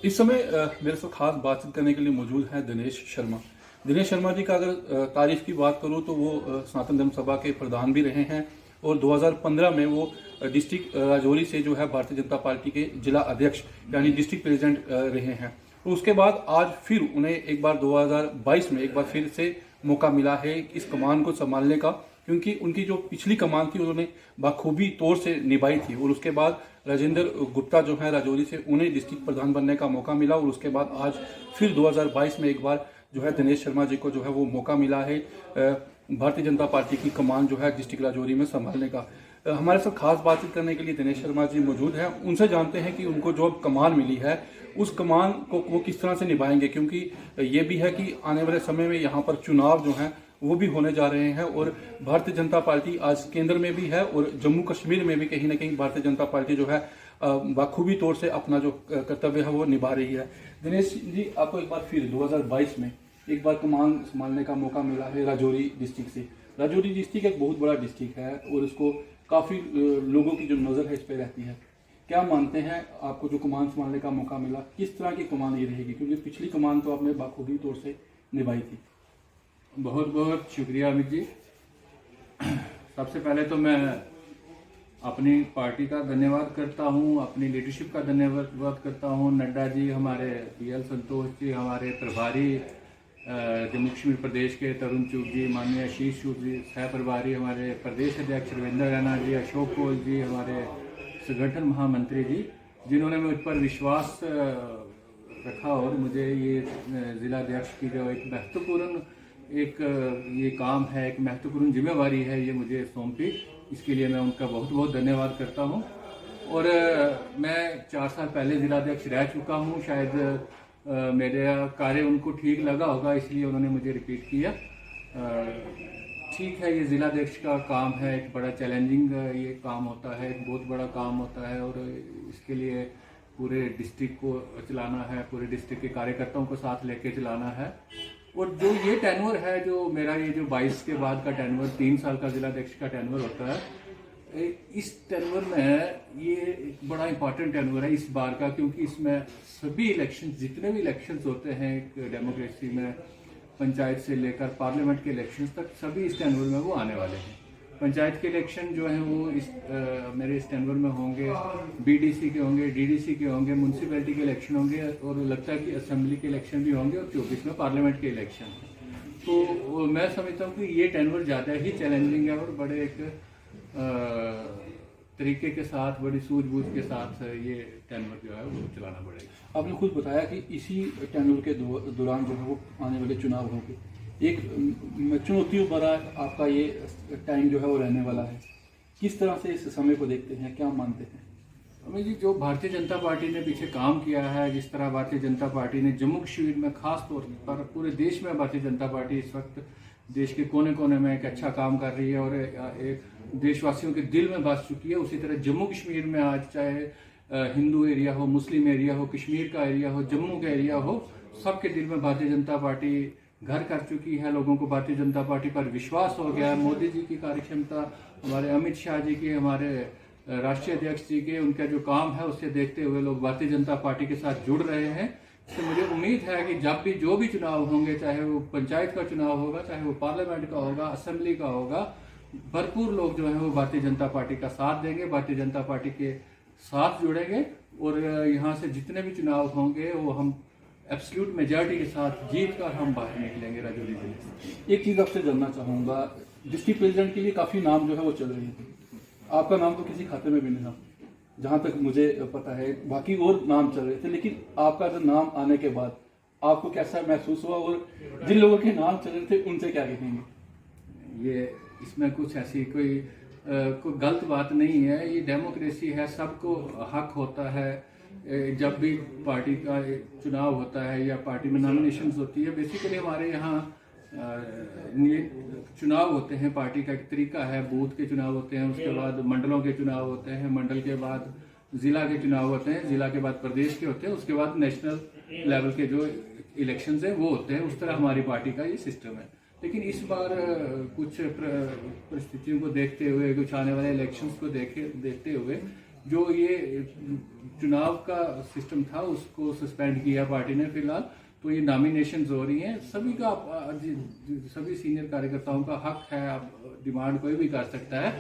इस समय मेरे साथ खास बातचीत करने के लिए मौजूद हैं दिनेश शर्मा। दिनेश शर्मा जी का अगर तारीफ की बात करूं तो वो सनातन धर्म सभा के प्रधान भी रहे हैं और 2015 में वो डिस्ट्रिक्ट राजौरी से जो है भारतीय जनता पार्टी के जिला अध्यक्ष यानी डिस्ट्रिक्ट प्रेसिडेंट रहे हैं। और उसके बाद आज फिर उन्हें एक बार 2022 में एक बार फिर से मौका मिला है इस कमान को संभालने का, क्योंकि उनकी जो पिछली कमान थी उन्होंने बखूबी तौर से निभाई थी। और उसके बाद राजेंद्र गुप्ता जो है राजौरी से, उन्हें डिस्ट्रिक्ट प्रधान बनने का मौका मिला और उसके बाद आज फिर 2022 में एक बार जो है दिनेश शर्मा जी को जो है वो मौका मिला है भारतीय जनता पार्टी की कमान जो है डिस्ट्रिक्ट राजौरी में संभालने का। हमारे साथ खास बातचीत करने के लिए दिनेश शर्मा जी मौजूद हैं। उनसे जानते हैं कि उनको जो कमान मिली है उस कमान को वो किस तरह से निभाएंगे, क्योंकि ये भी है कि आने वाले समय में यहाँ पर चुनाव जो हैं वो भी होने जा रहे हैं और भारतीय जनता पार्टी आज केंद्र में भी है और जम्मू कश्मीर में भी कहीं ना कहीं भारतीय जनता पार्टी जो है बखूबी तौर से अपना जो कर्तव्य है वो निभा रही है। दिनेश जी, आपको एक बार फिर 2022 में एक बार कमान संभालने का मौका मिला है राजौरी डिस्ट्रिक्ट से। राजौरी डिस्ट्रिक्ट एक बहुत बड़ा डिस्ट्रिक्ट है और इसको काफ़ी लोगों की जो नज़र है इस पर रहती है। क्या मानते हैं, आपको जो कमान संभालने का मौका मिला किस तरह की कमान ये रहेगी, क्योंकि पिछली कमान तो आपने बखूबी तौर से निभाई थी। बहुत बहुत शुक्रिया अमित जी। सबसे पहले तो मैं अपनी पार्टी का धन्यवाद करता हूँ, अपनी लीडरशिप का धन्यवाद करता हूँ। नड्डा जी, हमारे पीएल संतोष जी, हमारे प्रभारी जम्मू कश्मीर प्रदेश के तरुण चूग जी, माननीय आशीष चूग जी, सह प्रभारी हमारे प्रदेश अध्यक्ष रविंद्र रैना जी, अशोक कौल जी, हमारे संगठन महामंत्री जी, जिन्होंने मुझ पर विश्वास रखा और मुझे ये जिला अध्यक्ष की जो एक महत्वपूर्ण ये काम है, एक महत्वपूर्ण जिम्मेवारी है, ये मुझे सौंपी। इसके लिए मैं उनका बहुत बहुत धन्यवाद करता हूँ। और मैं 4 साल पहले जिलाध्यक्ष रह चुका हूँ, शायद मेरा कार्य उनको ठीक लगा होगा, इसलिए उन्होंने मुझे रिपीट किया। ठीक है, ये जिलाध्यक्ष का काम है, एक बड़ा चैलेंजिंग ये काम होता है, एक बहुत बड़ा काम होता है और इसके लिए पूरे डिस्ट्रिक्ट को चलाना है, पूरे डिस्ट्रिक्ट के कार्यकर्ताओं को साथ लेके चलाना है। और जो ये टेन्योर है, जो मेरा ये जो 22 के बाद का टेन्योर, 3 साल का जिलाध्यक्ष का टेन्योर होता है, इस टेन्योर में ये एक बड़ा इंपॉर्टेंट टेन्योर है इस बार का, क्योंकि इसमें सभी इलेक्शन, जितने भी इलेक्शंस होते हैं एक डेमोक्रेसी में, पंचायत से लेकर पार्लियामेंट के इलेक्शंस तक, सभी इस टेन्योर में वो आने वाले हैं। पंचायत के इलेक्शन जो हैं वो मेरे इस टेन्योर में होंगे, बीडीसी के होंगे, डीडीसी के होंगे, म्यूनसिपैलिटी के इलेक्शन होंगे और लगता है कि असेंबली के इलेक्शन भी होंगे और 24 में पार्लियामेंट के इलेक्शन। तो मैं समझता हूँ कि ये टेन्योर ज़्यादा ही चैलेंजिंग है और बड़े एक तरीके के साथ, बड़ी सूझबूझ के साथ ये टेन्योर जो है वो चलाना पड़ेगा। आपने खुद बताया कि इसी टेन्योर के दौरान जो है वो आने वाले चुनाव होंगे। एक चुनौतियों भरा आपका ये टाइम जो है वो रहने वाला है। किस तरह से इस समय को देखते हैं, क्या मानते हैं? अमित जी, जो भारतीय जनता पार्टी ने पीछे काम किया है, जिस तरह भारतीय जनता पार्टी ने जम्मू कश्मीर में खास तौर पर, पूरे देश में भारतीय जनता पार्टी इस वक्त देश के कोने कोने में एक अच्छा काम कर रही है और एक देशवासियों के दिल में बस चुकी है। उसी तरह जम्मू कश्मीर में आज चाहे हिंदू एरिया हो, मुस्लिम एरिया हो, कश्मीर का एरिया हो, जम्मू का एरिया हो, सबके दिल में भारतीय जनता पार्टी घर कर चुकी है। लोगों को भारतीय जनता पार्टी पर विश्वास हो गया है। मोदी जी की कार्यक्षमता, हमारे अमित शाह जी की, हमारे राष्ट्रीय अध्यक्ष जी के, उनका जो काम है उससे देखते हुए लोग भारतीय जनता पार्टी के साथ जुड़ रहे हैं। तो मुझे उम्मीद है कि जब भी जो भी चुनाव होंगे, चाहे वो पंचायत का चुनाव होगा, चाहे वो पार्लियामेंट का होगा, असेंबली का होगा, भरपूर लोग जो है वो भारतीय जनता पार्टी का साथ देंगे, भारतीय जनता पार्टी के साथ जुड़ेंगे और यहाँ से जितने भी चुनाव होंगे वो हम एब्सोल्यूट मेजॉरिटी के साथ जीत कर हम बाहर निकलेंगे राजौरी जिले से। एक चीज़ आपसे जानना चाहूँगा, डिस्ट्रिक्ट प्रेसिडेंट के लिए काफ़ी नाम जो है वो चल रही थी, आपका नाम तो किसी खाते में भी नहीं था जहाँ तक मुझे पता है, बाकी और नाम चल रहे थे, लेकिन आपका जो नाम आने के बाद आपको कैसा महसूस हुआ और जिन लोगों के नाम चल रहे थे उनसे क्या कहेंगे? ये इसमें कुछ ऐसी कोई गलत बात नहीं है, ये डेमोक्रेसी है, सबको हक होता है। जब भी पार्टी का चुनाव होता है या पार्टी में नॉमिनेशंस होती है, बेसिकली हमारे यहाँ चुनाव होते हैं, पार्टी का एक तरीका है, बूथ के चुनाव होते हैं, उसके बाद मंडलों के चुनाव होते हैं, मंडल के बाद जिला के चुनाव होते हैं, जिला के बाद प्रदेश के होते हैं, उसके बाद नेशनल लेवल के जो इलेक्शंस हैं वो होते हैं। उस तरह हमारी पार्टी का ये सिस्टम है। लेकिन इस बार कुछ परिस्थितियों को देखते हुए, कुछ आने वाले इलेक्शंस को देखते हुए जो ये चुनाव का सिस्टम था उसको सस्पेंड किया पार्टी ने फिलहाल। तो ये नॉमिनेशन हो रही हैं, सभी का सभी सीनियर कार्यकर्ताओं का हक है, आप डिमांड कोई भी कर सकता है,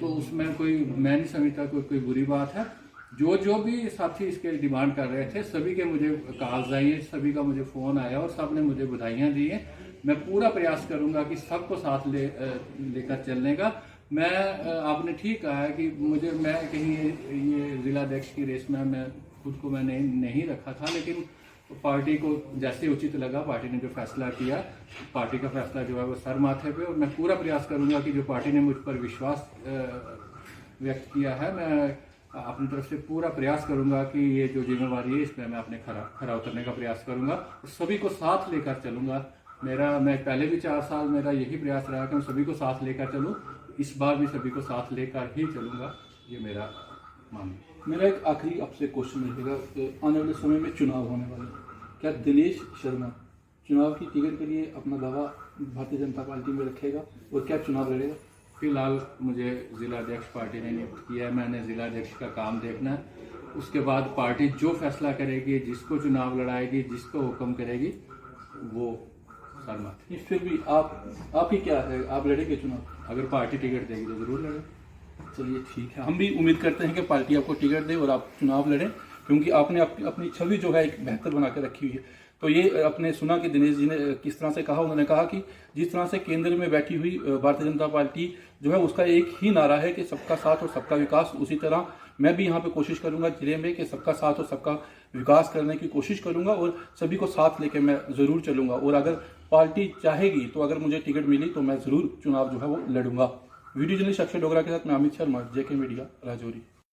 तो उसमें कोई मैं नहीं समझता कोई बुरी बात है। जो भी साथी इसके डिमांड कर रहे थे सभी के मुझे कॉल्स आई है, सभी का मुझे फ़ोन आया और सब ने मुझे बधाइयाँ दी हैं। मैं पूरा प्रयास करूंगा कि सबको साथ लेकर चलने का। मैं आपने ठीक कहा है कि मैं कहीं ये जिला अध्यक्ष की रेस में मैं खुद को मैंने नहीं रखा था, लेकिन पार्टी को जैसे उचित लगा, पार्टी ने जो फैसला किया, पार्टी का फैसला जो है वो सर माथे पे, और मैं पूरा प्रयास करूंगा कि जो पार्टी ने मुझ पर विश्वास व्यक्त किया है, मैं अपनी तरफ से पूरा प्रयास करूंगा कि ये जो जिम्मेवारी है इसमें मैं अपने खरा उतरने का प्रयास करूंगा और सभी को साथ लेकर चलूंगा। मैं पहले भी 4 साल मेरा यही प्रयास रहा कि मैं सभी को साथ लेकर चलूं, इस बार भी सभी को साथ लेकर ही चलूंगा, ये मेरा मानना। मेरा एक आखिरी आपसे क्वेश्चन रहेगा, आने वाले समय में चुनाव होने वाले, क्या दिनेश शर्मा चुनाव की टिकट के लिए अपना दावा भारतीय जनता पार्टी में रखेगा और क्या चुनाव लड़ेगा? फिलहाल मुझे जिला अध्यक्ष पार्टी ने नियुक्त किया है, मैंने जिला अध्यक्ष का काम देखना है, उसके बाद पार्टी जो फैसला करेगी, जिसको चुनाव लड़ाएगी, जिसको हुक्म करेगी, वो सरमत। फिर भी आप ही क्या है, आप लड़ेंगे चुनाव? अगर पार्टी टिकट देगी तो जरूर लड़ें। चलिए ठीक है, हम भी उम्मीद करते हैं कि पार्टी आपको टिकट दे और आप चुनाव लड़ें, क्योंकि आपने अपनी छवि जो है एक बेहतर बना कर रखी हुई है। तो ये आपने सुना कि दिनेश जी ने किस तरह से कहा, उन्होंने कहा कि जिस तरह से केंद्र में बैठी हुई भारतीय जनता पार्टी जो है उसका एक ही नारा है कि सबका साथ और सबका विकास, उसी तरह मैं भी यहाँ पे कोशिश करूंगा जिले में कि सबका साथ और सबका विकास करने की कोशिश करूंगा और सभी को साथ लेके मैं ज़रूर चलूंगा, और अगर पार्टी चाहेगी तो अगर मुझे टिकट मिली तो मैं ज़रूर चुनाव जो है वो लड़ूंगा। वीडियो जर्नलिस्ट अक्षय डोगरा के साथ मैं अमित शर्मा, जेके मीडिया, राजौरी।